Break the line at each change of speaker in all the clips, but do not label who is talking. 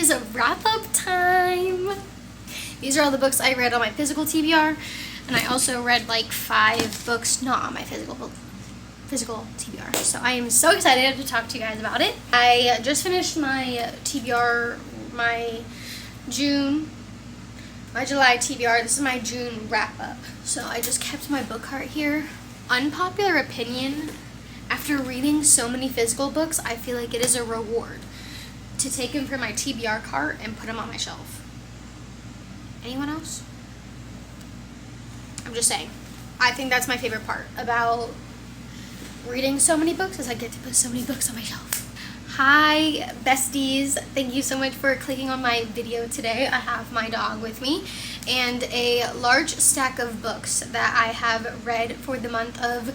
is a wrap-up time. These are all the books I read on my physical TBR, and I also read like 5 books not on my physical TBR. So I am so excited to talk to you guys about it. I just finished my TBR, my July TBR. This is my June wrap-up. So I just kept my book cart here. Unpopular opinion, after reading so many physical books, I feel like it is a reward to take them from my TBR cart and put them on my shelf. Anyone else? I'm just saying. I think that's my favorite part about reading so many books, is I get to put so many books on my shelf. Hi besties, thank you so much for clicking on my video today. I have my dog with me and a large stack of books that I have read for the month of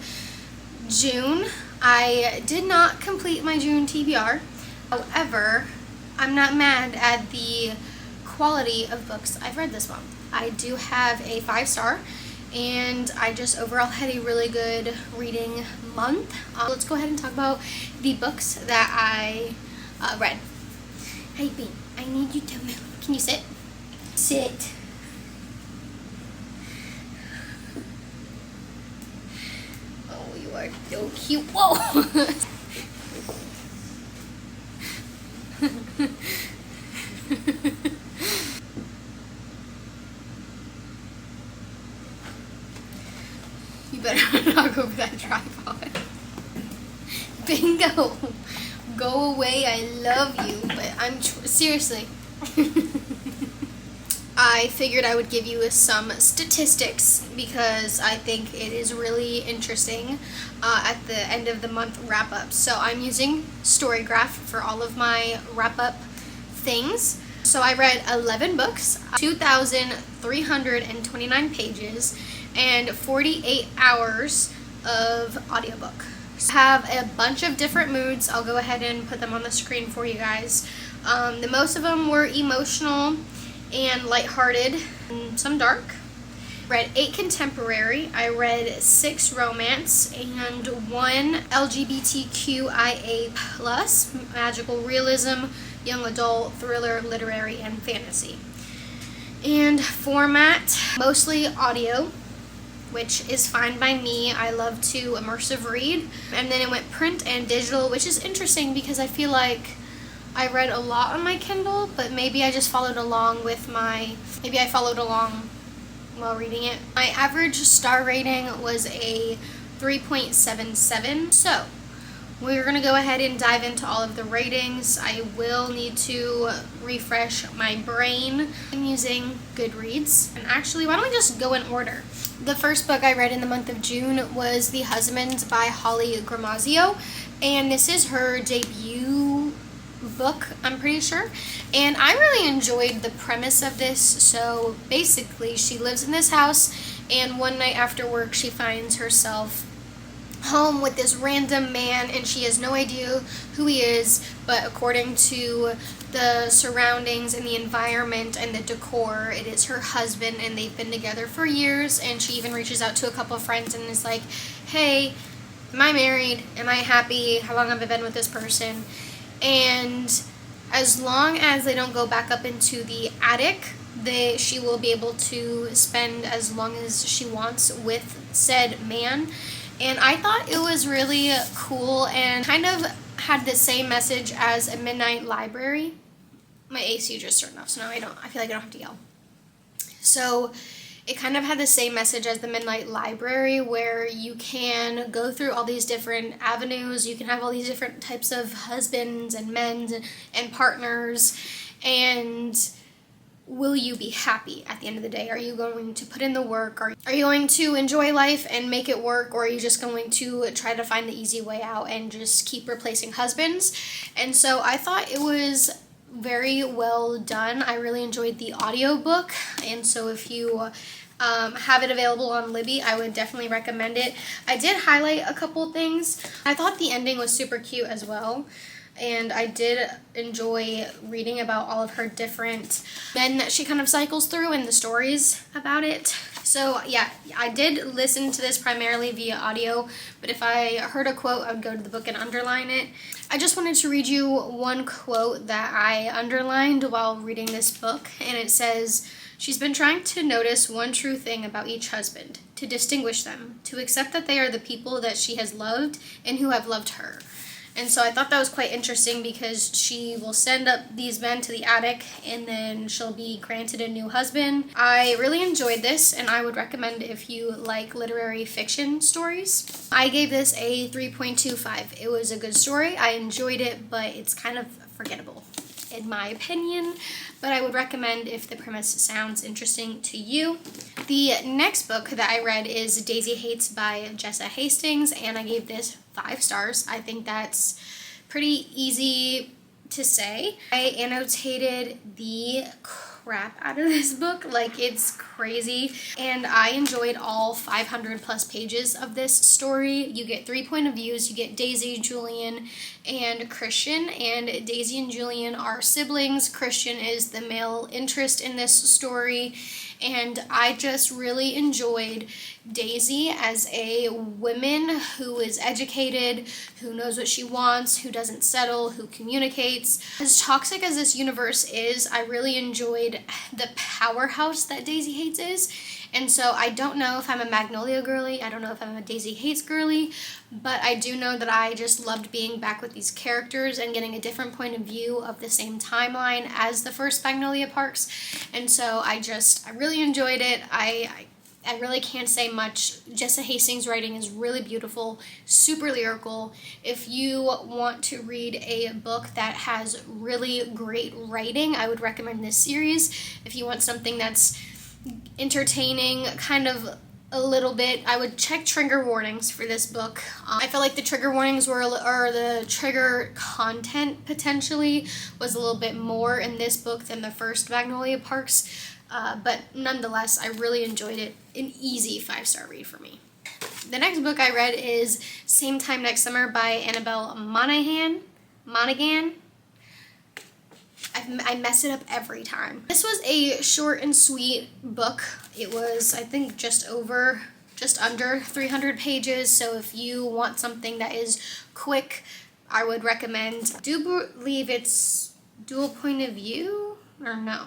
June. I did not complete my June TBR. However, I'm not mad at the quality of books I've read this month. I do have a 5-star, and I just overall had a really good reading month. Let's go ahead and talk about the books that I read. Hey Bean, I need you to move. Can you sit? Sit. Oh, you are so cute. Whoa! You better knock over that tripod. Bingo! Go away, I love you, but seriously. I figured I would give you some statistics because I think it is really interesting at the end of the month wrap-up. So I'm using Storygraph for all of my wrap-up things. So I read 11 books, 2,329 pages, and 48 hours of audiobook. I have a bunch of different moods. I'll go ahead and put them on the screen for you guys. The most of them were emotional and lighthearted, and some dark. Read 8 contemporary, I read 6 romance, and 1 LGBTQIA+, magical realism, young adult, thriller, literary, and fantasy. And format, mostly audio, which is fine by me. I love to immersive read. And then it went print and digital, which is interesting because I feel like I read a lot on my Kindle, but maybe I just followed along maybe I followed along while reading it. My average star rating was a 3.77. So we're gonna go ahead and dive into all of the ratings. I will need to refresh my brain. I'm using Goodreads. And actually, why don't we just go in order? The first book I read in the month of June was The Husband by Holly Gramazio, and this is her debut book, I'm pretty sure. And I really enjoyed the premise of this. So basically, she lives in this house, and one night after work, she finds herself home with this random man, and she has no idea who he is, but according to the surroundings and the environment and the decor, it is her husband, and they've been together for years. And she even reaches out to a couple of friends and is like, hey, am I married? Am I happy? How long have I been with this person? And as long as they don't go back up into the attic, she will be able to spend as long as she wants with said man. And I thought it was really cool and kind of had the same message as A Midnight Library. My AC just turned off, so now I feel like I don't have to yell. So it kind of had the same message as The Midnight Library, where you can go through all these different avenues. You can have all these different types of husbands and men and partners. And will you be happy at the end of the day? Are you going to put in the work? Are you going to enjoy life and make it work? Or are you just going to try to find the easy way out and just keep replacing husbands? And so I thought it was very well done. I really enjoyed the audiobook. And so if you have it available on Libby, I would definitely recommend it. I did highlight a couple things. I thought the ending was super cute as well. And I did enjoy reading about all of her different men that she kind of cycles through and the stories about it. So yeah, I did listen to this primarily via audio, but if I heard a quote, I would go to the book and underline it. I just wanted to read you one quote that I underlined while reading this book, and it says, "She's been trying to notice one true thing about each husband, to distinguish them, to accept that they are the people that she has loved and who have loved her." And so I thought that was quite interesting because she will send up these men to the attic and then she'll be granted a new husband. I really enjoyed this and I would recommend if you like literary fiction stories. I gave this a 3.25. It was a good story. I enjoyed it, but it's kind of forgettable in my opinion, but I would recommend if the premise sounds interesting to you. The next book that I read is Daisy Hates by Jessa Hastings, and I gave this 5 stars. I think that's pretty easy to say. I annotated the crap out of this book, like it's crazy, and I enjoyed all 500 plus pages of this story. You get 3 point of views. You get Daisy, Julian, and Christian, and Daisy and Julian are siblings. Christian is the male interest in this story, and I just really enjoyed Daisy as a woman who is educated, who knows what she wants, who doesn't settle, who communicates. As toxic as this universe is, I really enjoyed the powerhouse that Daisy Hates is. And so I don't know if I'm a Magnolia girly, I don't know if I'm a Daisy Hates girly, but I do know that I just loved being back with these characters and getting a different point of view of the same timeline as the first Magnolia Parks. And so I really enjoyed it. I really can't say much. Jessa Hastings' writing is really beautiful, super lyrical. If you want to read a book that has really great writing, I would recommend this series. If you want something that's entertaining, kind of a little bit, I would check trigger warnings for this book. I felt like the trigger warnings or the trigger content potentially was a little bit more in this book than the first Magnolia Parks, but nonetheless, I really enjoyed it. An easy 5-star read for me. The next book I read is Same Time Next Summer by Annabelle Monaghan. I mess it up every time. This was a short and sweet book. It was, I think, just under 300 pages. So if you want something that is quick, I would recommend. I do believe it's dual point of view, or no?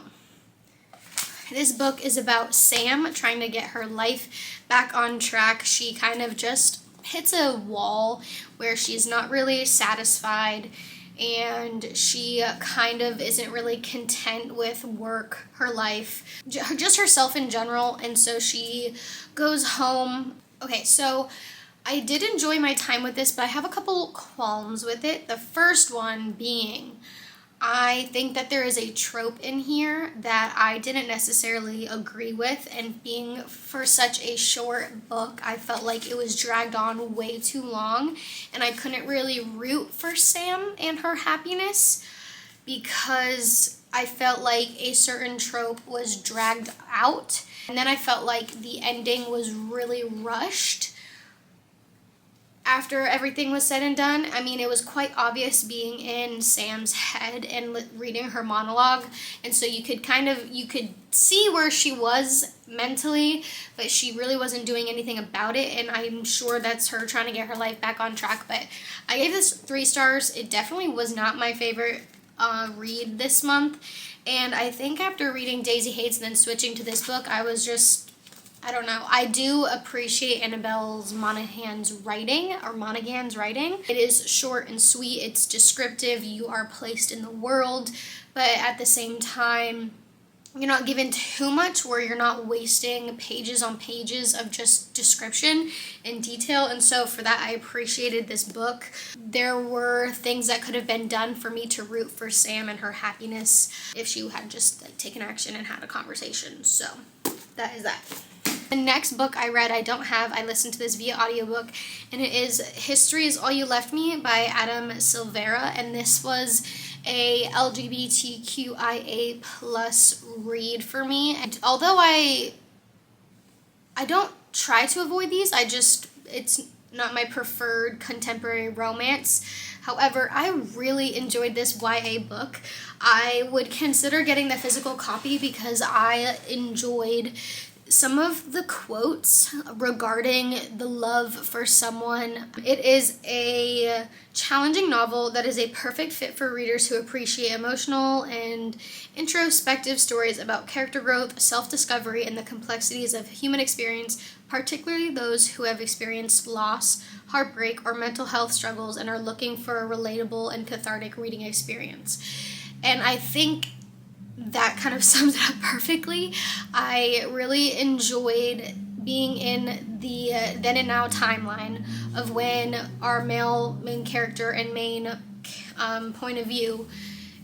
This book is about Sam trying to get her life back on track. She kind of just hits a wall where she's not really satisfied, and she kind of isn't really content with work, her life, just herself in general, and so she goes home. Okay, so I did enjoy my time with this, but I have a couple qualms with it. The first one being, I think that there is a trope in here that I didn't necessarily agree with, and being for such a short book, I felt like it was dragged on way too long, and I couldn't really root for Sam and her happiness because I felt like a certain trope was dragged out, and then I felt like the ending was really rushed. After everything was said and done, I mean, it was quite obvious being in Sam's head and reading her monologue, and so you could see where she was mentally, but she really wasn't doing anything about it, and I'm sure that's her trying to get her life back on track. But I gave this 3 stars. It definitely was not my favorite read this month, and I think after reading Daisy Hates and then switching to this book, I was just, I don't know. I do appreciate Annabelle Monaghan's writing. It is short and sweet. It's descriptive. You are placed in the world, but at the same time, you're not given too much where you're not wasting pages on pages of just description and detail. And so for that, I appreciated this book. There were things that could have been done for me to root for Sam and her happiness if she had just taken action and had a conversation. So that is that. The next book I read, I listened to this via audiobook, and it is History Is All You Left Me by Adam Silvera, and this was a LGBTQIA plus read for me. And although I don't try to avoid these, it's not my preferred contemporary romance. However, I really enjoyed this YA book. I would consider getting the physical copy because I enjoyed some of the quotes regarding the love for someone. It is a challenging novel that is a perfect fit for readers who appreciate emotional and introspective stories about character growth, self-discovery, and the complexities of human experience, particularly those who have experienced loss, heartbreak, or mental health struggles and are looking for a relatable and cathartic reading experience. And I think that kind of sums it up perfectly. I really enjoyed being in the then and now timeline of when our main character and main point of view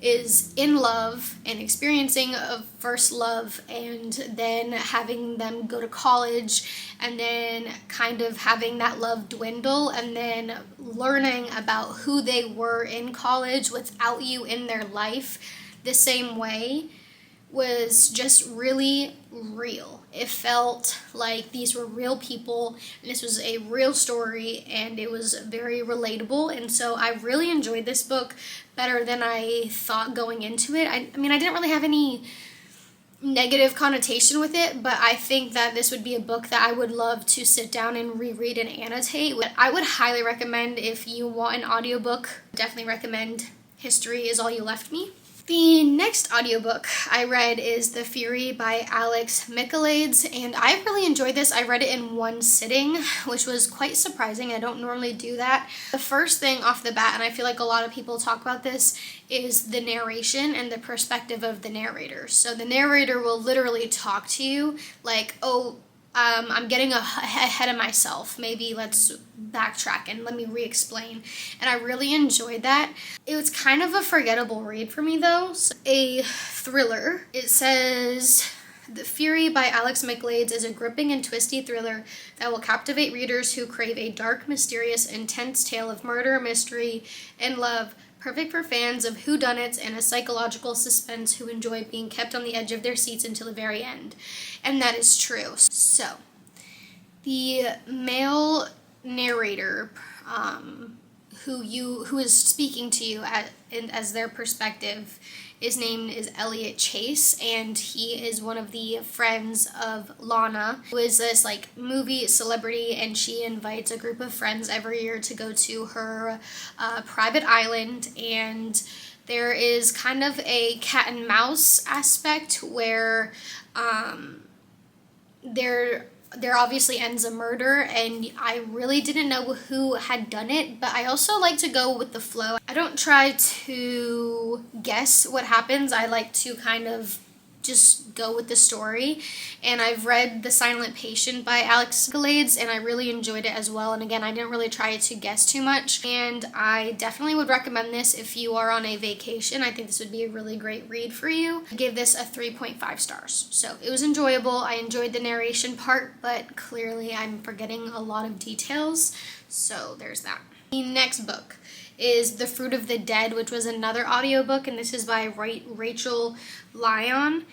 is in love and experiencing a first love, and then having them go to college, and then kind of having that love dwindle, and then learning about who they were in college without you in their life the same way was just really real. It felt like these were real people, and this was a real story, and it was very relatable, and so I really enjoyed this book better than I thought going into it. I mean, I didn't really have any negative connotation with it, but I think that this would be a book that I would love to sit down and reread and annotate. I would highly recommend, if you want an audiobook, definitely recommend History Is All You Left Me. The next audiobook I read is The Fury by Alex Michaelides, and I really enjoyed this. I read it in one sitting, which was quite surprising. I don't normally do that. The first thing off the bat, and I feel like a lot of people talk about this, is the narration and the perspective of the narrator. So the narrator will literally talk to you like, I'm getting ahead of myself. Maybe let's backtrack and let me re-explain. And I really enjoyed that. It was kind of a forgettable read for me though. So, a thriller. It says, The Fury by Alex Michaelides is a gripping and twisty thriller that will captivate readers who crave a dark, mysterious, intense tale of murder, mystery, and love. Perfect for fans of whodunits and a psychological suspense who enjoy being kept on the edge of their seats until the very end. And that is true. So, the male narrator who is speaking to you as their perspective, his name is Elliot Chase, and he is one of the friends of Lana, who is this like movie celebrity, and she invites a group of friends every year to go to her private island, and there is kind of a cat and mouse aspect where there obviously ends a murder, and I really didn't know who had done it, but I also like to go with the flow. I don't try to guess what happens. I like to kind of just go with the story, and I've read The Silent Patient by Alex Michaelides, and I really enjoyed it as well. And again, I didn't really try to guess too much, and I definitely would recommend this if you are on a vacation. I think this would be a really great read for you. I give this a 3.5 stars. So it was enjoyable. I enjoyed the narration part, but clearly I'm forgetting a lot of details, so there's that. The next book is The Fruit of the Dead, which was another audiobook, and this is by Rachel Lyon.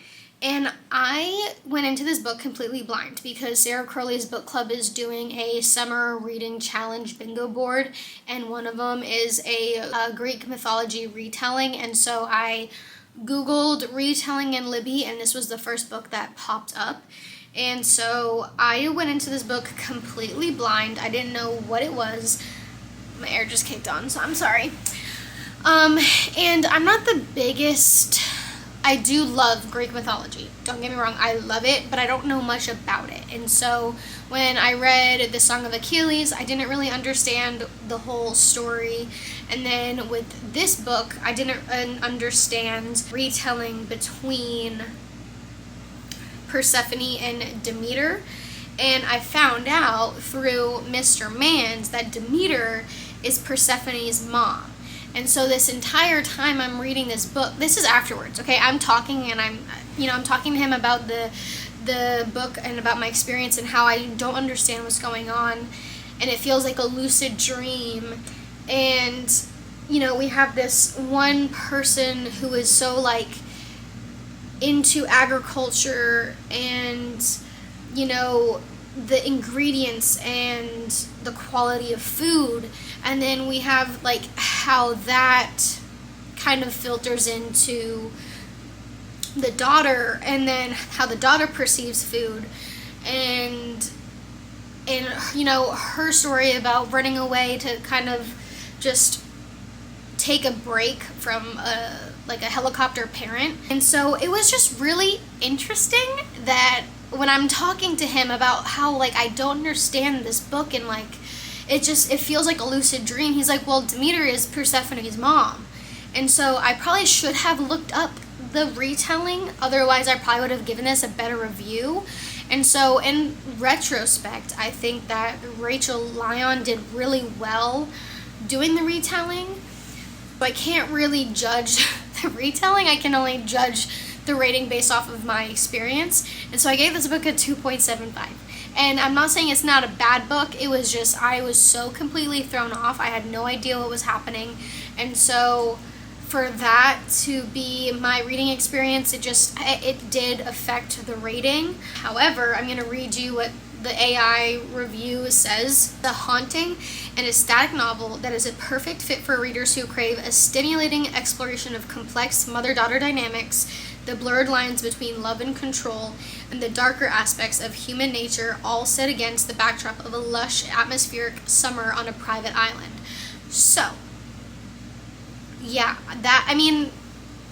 And I went into this book completely blind because Sarah Crowley's book club is doing a summer reading challenge bingo board, and one of them is a Greek mythology retelling, and so I Googled retelling in Libby, and this was the first book that popped up. And so I went into this book completely blind. I didn't know what it was. My air just kicked on, so I'm sorry. And I'm not the biggest... I do love Greek mythology. Don't get me wrong, I love it, but I don't know much about it. And so when I read The Song of Achilles, I didn't really understand the whole story. And then with this book, I didn't understand retelling between Persephone and Demeter. And I found out through Mr. Mans that Demeter is Persephone's mom. And so this entire time I'm reading this book, this is afterwards, okay? I'm talking and I'm talking to him about the book and about my experience and how I don't understand what's going on, and it feels like a lucid dream. And we have this one person who is so like into agriculture and the ingredients and the quality of food, and then we have like how that kind of filters into the daughter, and then how the daughter perceives food, and you know, her story about running away to kind of just take a break from like a helicopter parent. And so it was just really interesting that when I'm talking to him about how like I don't understand this book and like it feels like a lucid dream, he's like, well, Demeter is Persephone's mom. And so I probably should have looked up the retelling, otherwise I probably would have given this a better review. And so in retrospect, I think that Rachel Lyon did really well doing the retelling. But I can't really judge the retelling. I can only judge the rating based off of my experience. And so I gave this book a 2.75. And I'm not saying it's not a bad book. It was just, I was so completely thrown off. I had no idea what was happening. And so for that to be my reading experience, it did affect the rating. However, I'm going to read you what the AI review says. The haunting and ecstatic novel that is a perfect fit for readers who crave a stimulating exploration of complex mother-daughter dynamics, the blurred lines between love and control, and the darker aspects of human nature, all set against the backdrop of a lush, atmospheric summer on a private island. So, yeah,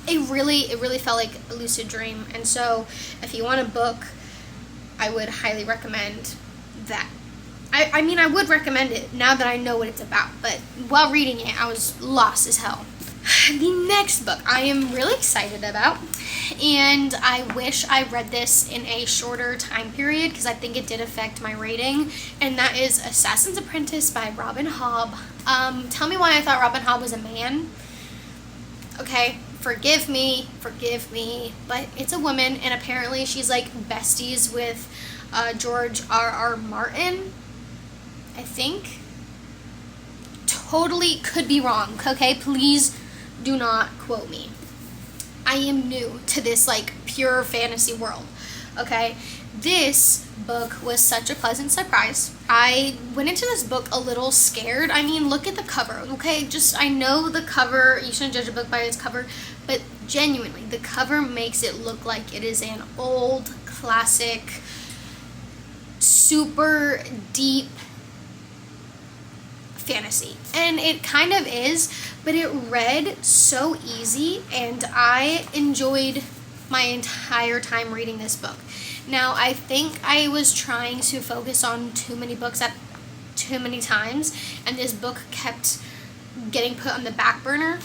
it really felt like a lucid dream. And so, if you want a book, I would highly recommend that. I would recommend it now that I know what it's about, but while reading it, I was lost as hell. The next book I am really excited about, and I wish I read this in a shorter time period because I think it did affect my rating, and that is Assassin's Apprentice by Robin Hobb. Tell me why I thought Robin Hobb was a man. Okay, forgive me, but it's a woman, and apparently she's like besties with George R.R. Martin, I think. Totally could be wrong, okay? Please do not quote me. I am new to this like pure fantasy world, okay? This book was such a pleasant surprise. I went into this book a little scared. I mean, look at the cover, okay? I know the cover, you shouldn't judge a book by its cover, but genuinely, the cover makes it look like it is an old, classic, super deep fantasy. And it kind of is, but it read so easy, and I enjoyed my entire time reading this book. Now, I think I was trying to focus on too many books at too many times, and this book kept getting put on the back burner.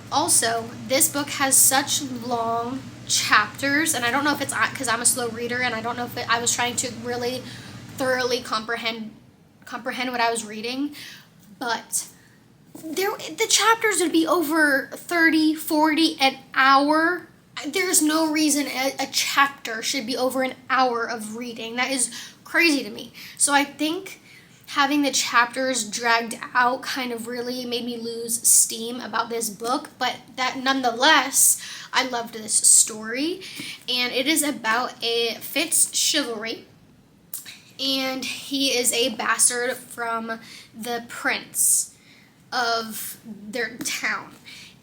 Also, this book has such long chapters, and I don't know if it's because I'm a slow reader, and I don't know if I was trying to really thoroughly comprehend what I was reading, but the chapters would be over 30, 40, an hour. There's no reason a chapter should be over an hour of reading. That is crazy to me. So I think having the chapters dragged out kind of really made me lose steam about this book, but that nonetheless, I loved this story, and it is about a Fitz chivalry, and he is a bastard from the prince of their town,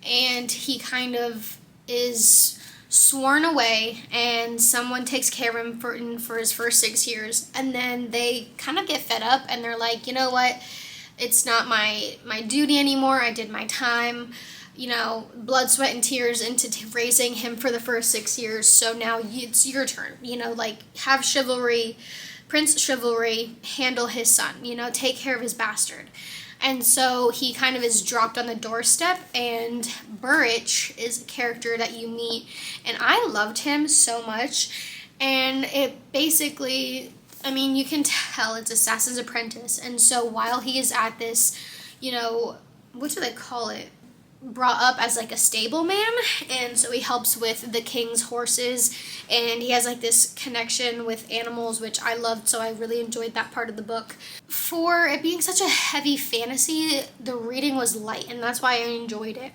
and he kind of is sworn away, and someone takes care of him for his first 6 years, and then they kind of get fed up, and they're like, you know what, it's not my duty anymore, I did my time, you know, blood, sweat, and tears into raising him for the first 6 years, so now it's your turn, you know, like, have chivalry, Prince Chivalry, handle his son, you know, take care of his bastard. And so he kind of is dropped on the doorstep, and Burrich is a character that you meet, and I loved him so much, and it basically, I mean, you can tell it's Assassin's Apprentice, and so while he is at this, you know, what do they call it? Brought up as like a stableman, and so he helps with the king's horses, and he has like this connection with animals, which I loved, so I really enjoyed that part of the book. For it being such a heavy fantasy, the reading was light, and that's why I enjoyed it.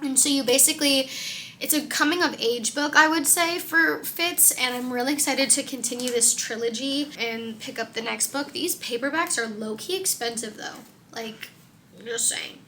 And so it's a coming of age book, I would say, for Fitz, and I'm really excited to continue this trilogy and pick up the next book. These paperbacks are low-key expensive though, like Just saying.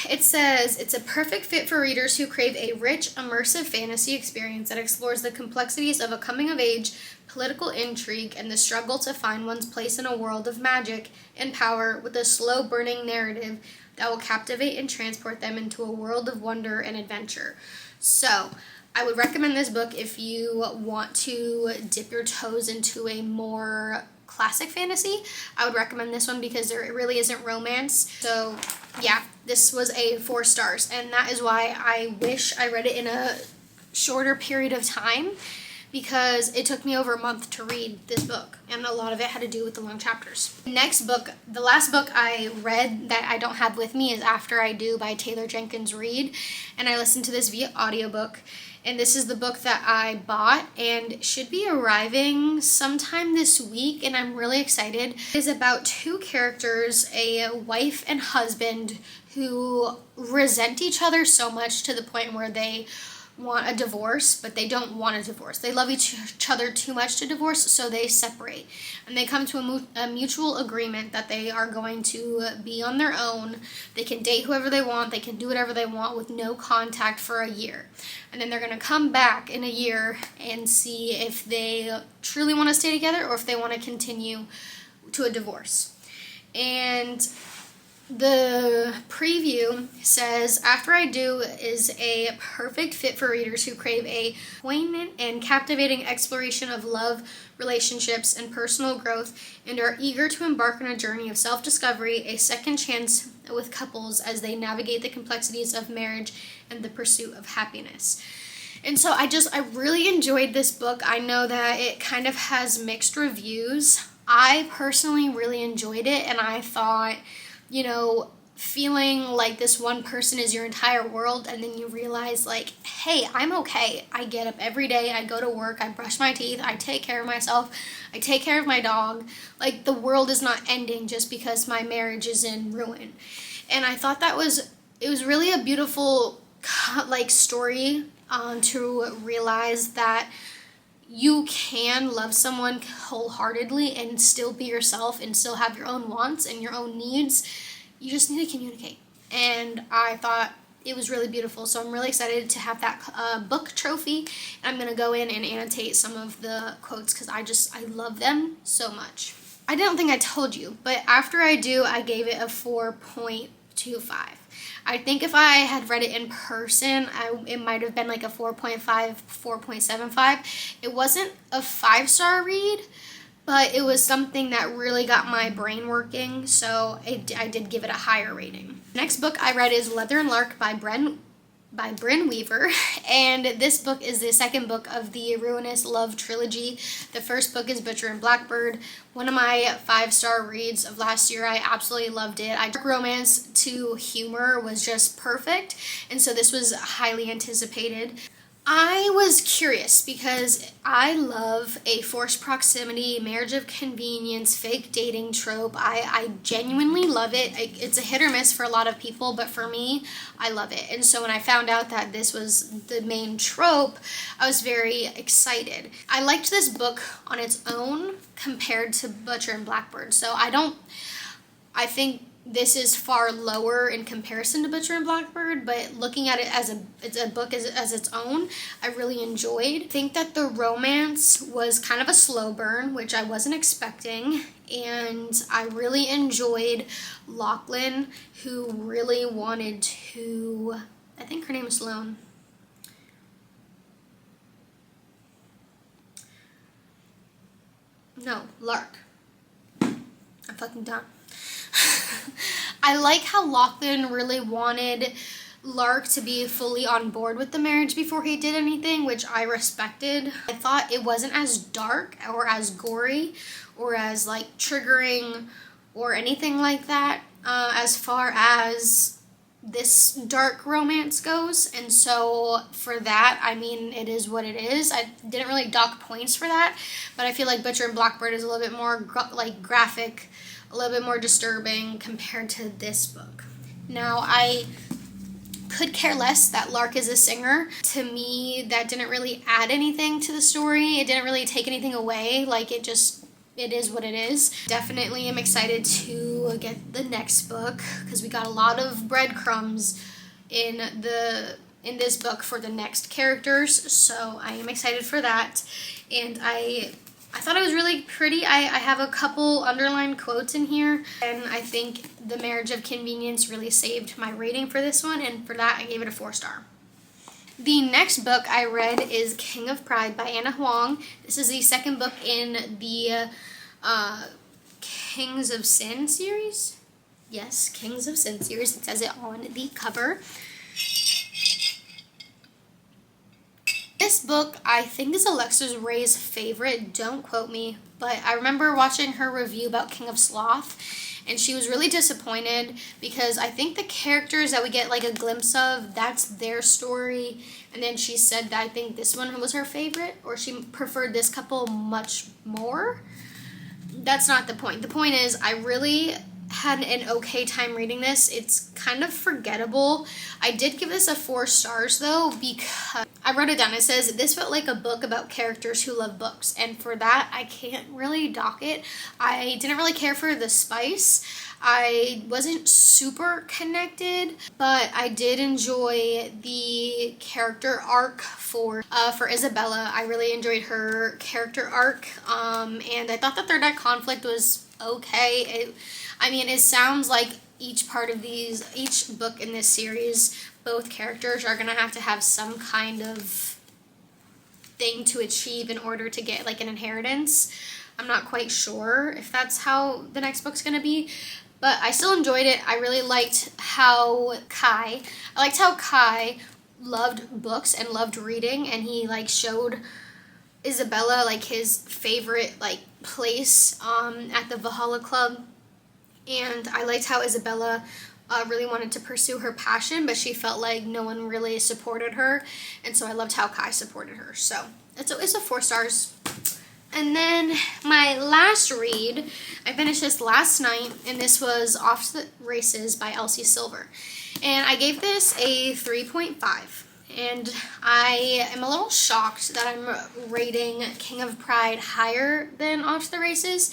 It says, it's a perfect fit for readers who crave a rich, immersive fantasy experience that explores the complexities of a coming-of-age, political intrigue, and the struggle to find one's place in a world of magic and power with a slow-burning narrative that will captivate and transport them into a world of wonder and adventure. So, I would recommend this book if you want to dip your toes into a more classic fantasy. I would recommend this one because there really isn't romance. So yeah, this was a 4 stars, and that is why I wish I read it in a shorter period of time, because it took me over a month to read this book, and a lot of it had to do with the long chapters. Next book, the last book I read that I don't have with me is After I Do by Taylor Jenkins Reid, and I listened to this via audiobook. And this is the book that I bought and should be arriving sometime this week, and I'm really excited. It is about 2 characters, a wife and husband, who resent each other so much to the point where they want a divorce, but they don't want a divorce. They love each other too much to divorce, so they separate. And they come to a mutual agreement that they are going to be on their own. They can date whoever they want. They can do whatever they want with no contact for a year. And then they're going to come back in a year and see if they truly want to stay together or if they want to continue to a divorce. And the preview says, After I Do is a perfect fit for readers who crave a poignant and captivating exploration of love, relationships, and personal growth, and are eager to embark on a journey of self-discovery, a second chance with couples as they navigate the complexities of marriage and the pursuit of happiness. And so I really enjoyed this book. I know that it kind of has mixed reviews. I personally really enjoyed it, and I thought, you know, feeling like this one person is your entire world, and then you realize, like, hey, I'm okay. I get up every day, I go to work, I brush my teeth, I take care of myself, I take care of my dog. Like, the world is not ending just because my marriage is in ruin. And I thought it was really a beautiful, like, story to realize that you can love someone wholeheartedly and still be yourself and still have your own wants and your own needs. You just need to communicate. And I thought it was really beautiful. So I'm really excited to have that book trophy. And I'm going to go in and annotate some of the quotes because I love them so much. I don't think I told you, but After I Do, I gave it a 4.25. I think if I had read it in person, it might have been like a 4.5, 4.75. It wasn't a 5-star read, but it was something that really got my brain working, so I did give it a higher rating. Next book I read is Leather and Lark by Bryn Weaver, and this book is the second book of the Ruinous Love trilogy. The first book is Butcher and Blackbird, one of my 5-star reads of last year. I absolutely loved it. Romance to humor was just perfect, and so this was highly anticipated. I was curious because I love a forced proximity, marriage of convenience, fake dating trope. I genuinely love it. It's a hit or miss for a lot of people, but for me, I love it. And so when I found out that this was the main trope, I was very excited. I liked this book on its own compared to Butcher and Blackbird. So I think this is far lower in comparison to Butcher and Blackbird, but looking at it as a book as its own, I really enjoyed. I think that the romance was kind of a slow burn, which I wasn't expecting, and I really enjoyed Lachlan, who really wanted to, I think her name is Sloane. No, Lark. I'm fucking done. I like how Lachlan really wanted Lark to be fully on board with the marriage before he did anything, which I respected. I thought it wasn't as dark or as gory or as like triggering or anything like that as far as this dark romance goes, and so for that, I mean, it is what it is. I didn't really dock points for that, but I feel like Butcher and Blackbird is a little bit more graphic, a little bit more disturbing compared to this book. Now, I could care less that Lark is a singer. To me, that didn't really add anything to the story. It didn't really take anything away. Like, it just it is what it is. Definitely am excited to get the next book because we got a lot of breadcrumbs in this book for the next characters, so I am excited for that. And I thought it was really pretty. I have a couple underlined quotes in here, and I think The Marriage of Convenience really saved my rating for this one, and for that I gave it a 4-star. The next book I read is King of Pride by Anna Huang. This is the second book in the Kings of Sin series. Yes, Kings of Sin series. It says it on the cover. This book, I think, is Alexis Ray's favorite. Don't quote me, but I remember watching her review about King of Sloth, and she was really disappointed because I think the characters that we get like a glimpse of, that's their story. And then she said that I think this one was her favorite, or she preferred this couple much more. That's not the point. The point is, I really had an okay time reading this. It's kind of forgettable. I did give this a 4 stars though, because I wrote it down. It says, this felt like a book about characters who love books, and for that I can't really dock it. I didn't really care for the spice. I wasn't super connected, but I did enjoy the character arc for Isabella. I really enjoyed her character arc, and I thought the third act conflict was okay. It sounds like each book in this series, both characters are going to have some kind of thing to achieve in order to get like an inheritance. I'm not quite sure if that's how the next book's going to be, but I still enjoyed it. I really liked how Kai loved books and loved reading, and he like showed Isabella like his favorite like place at the Valhalla Club. And I liked how Isabella really wanted to pursue her passion, but she felt like no one really supported her. And so I loved how Kai supported her. So it's a 4 stars. And then my last read, I finished this last night, and this was Off to the Races by Elsie Silver. And I gave this a 3.5. And I am a little shocked that I'm rating King of Pride higher than Off to the Races.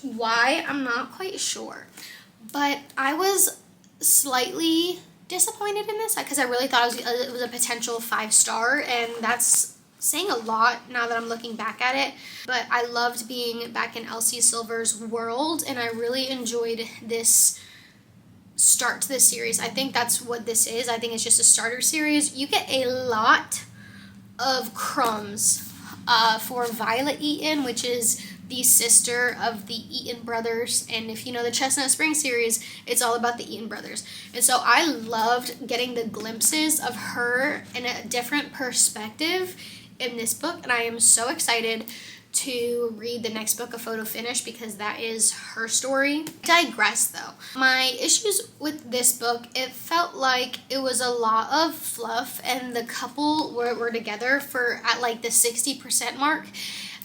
Why, I'm not quite sure. But I was slightly disappointed in this because I really thought it was a potential 5-star, and that's saying a lot now that I'm looking back at it. But I loved being back in Elsie Silver's world, and I really enjoyed this start to this series. I think that's what this is. I think it's just a starter series. You get a lot of crumbs for Violet Eaton, which is the sister of the Eaton brothers, and if you know the Chestnut Spring series, it's all about the Eaton brothers. And so I loved getting the glimpses of her in a different perspective in this book, and I am so excited to read the next book, A Photo Finish, because that is her story. Digress though. My issues with this book, it felt like it was a lot of fluff, and the couple were together at like the 60% mark.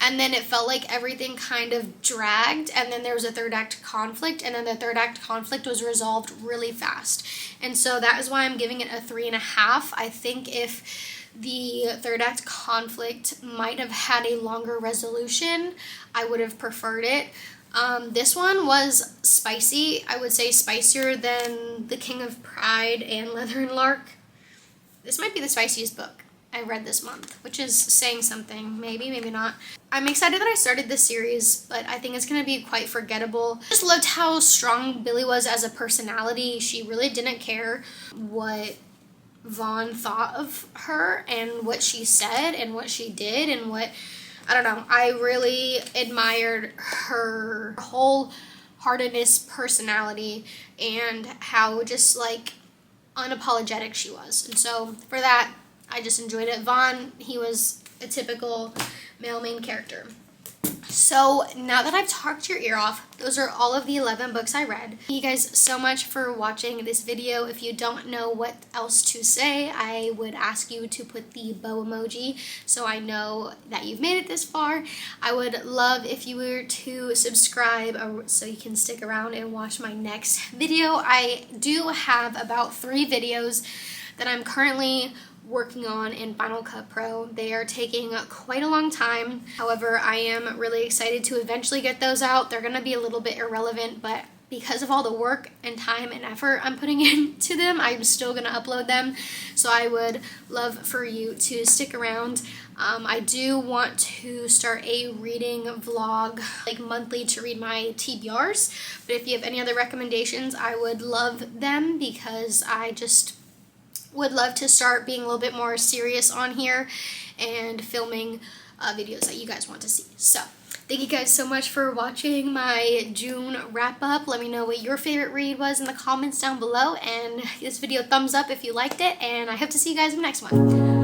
And then it felt like everything kind of dragged, and then there was a third act conflict, and then the third act conflict was resolved really fast. And so that is why I'm giving it a 3.5. I think if the third act conflict might have had a longer resolution, I would have preferred it. This one was spicy. I would say spicier than The King of Pride and Leather and Lark. This might be the spiciest book I read this month, which is saying something. Maybe, maybe not. I'm excited that I started this series, but I think it's going to be quite forgettable. I just loved how strong Billy was as a personality. She really didn't care what Vaughn thought of her and what she said and what she did and I don't know. I really admired her wholeheartedness personality and how just like unapologetic she was. And so for that, I just enjoyed it. Vaughn, he was a typical male main character. So now that I've talked your ear off, those are all of the 11 books I read. Thank you guys so much for watching this video. If you don't know what else to say, I would ask you to put the bow emoji so I know that you've made it this far. I would love if you were to subscribe so you can stick around and watch my next video. I do have about 3 videos that I'm currently working on in Final Cut Pro. They are taking quite a long time. However, I am really excited to eventually get those out. They're gonna be a little bit irrelevant, but because of all the work and time and effort I'm putting into them, I'm still gonna upload them. So I would love for you to stick around. I do want to start a reading vlog, like monthly, to read my TBRs. But if you have any other recommendations, I would love them, because I just would love to start being a little bit more serious on here and filming videos that you guys want to see. So thank you guys so much for watching my June wrap up. Let me know what your favorite read was in the comments down below, and this video thumbs up if you liked it, and I hope to see you guys in the next one.